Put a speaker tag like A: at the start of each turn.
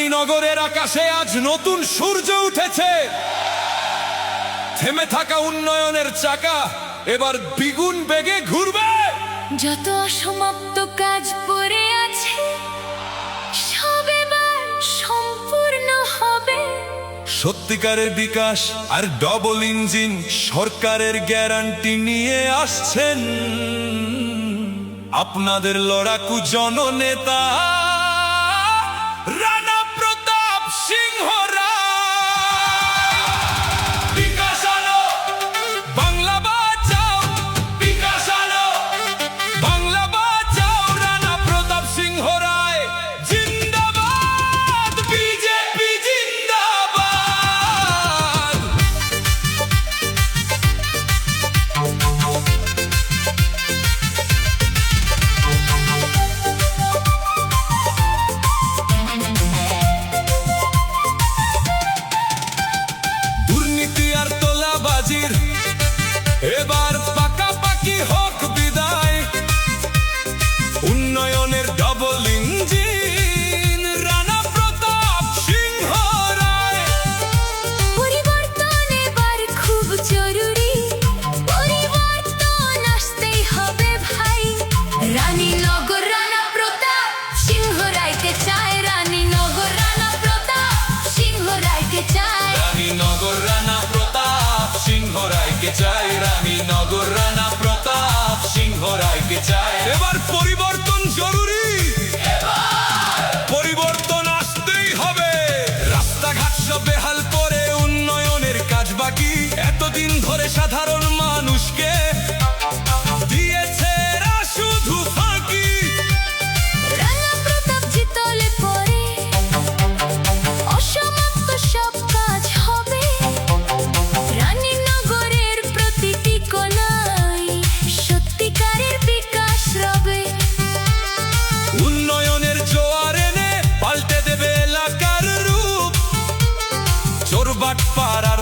A: রানীনগরের আকাশে আজ নতুন সূর্য উঠেছে। থেমে থাকা উন্নয়নের চাকা এবার দ্বিগুণ বেগে ঘুরবে।
B: যত অসমাপ্ত কাজ পড়ে আছে সব এবার সম্পূর্ণ হবে।
A: সত্যিকারের বিকাশ আর ডবল ইঞ্জিন সরকারের গ্যারান্টি নিয়ে আসছেন আপনাদের লড়াকু জননেতা রানা প্রতাপ সিংহ রায়। বিকাশ আনো, বাংলা বাঁচাও, বিকাশ আনো, বাংলা বাঁচাও, রানা প্রতাপ সিংহ রায় জিন্দাবাদ, বিজেপি জিন্দাবাদ। দুর্নীতি আর তোলাবাজির এবার পাকাপাকি হোক বিদায়। উন্নয়নের ডবল ইঞ্জিন রানা প্রতাপ সিংহ রায়।
B: পরিবর্তন এবার খুব জরুরি, পরিবর্তন আসতেই হবে ভাই। রানীনগর রানা প্রতাপ সিংহ রায়কে চায়, রানীনগর রানা প্রতাপ সিংহ রায়কে চায়।
A: রানীনগর রানা প্রতাপ সিংহ রায়কে চাই, রানীনগর রানা প্রতাপ সিংহ রায়কে চাই। এবার পরিবর্তন জরুরি, পরিবর্তন আসতেই হবে। রাস্তাঘাট সব বেহাল করে উন্নয়নের কাজ বাকি। এতদিন ধরে সাধারণ মানুষকে দিয়েছে এরা শুধু ফাঁকি।
B: রানা প্রতাপ জিতলে পরে অসমাপ্ত সব কাজ হবে। রানীনগরের প্রতিটি কোণায় সত্যিকারের বিকাশ রবে।
A: উন্নয়নের জোয়ার এনে পাল্টে দেবে এলাকার রূপ। চোরবাটপাড়ার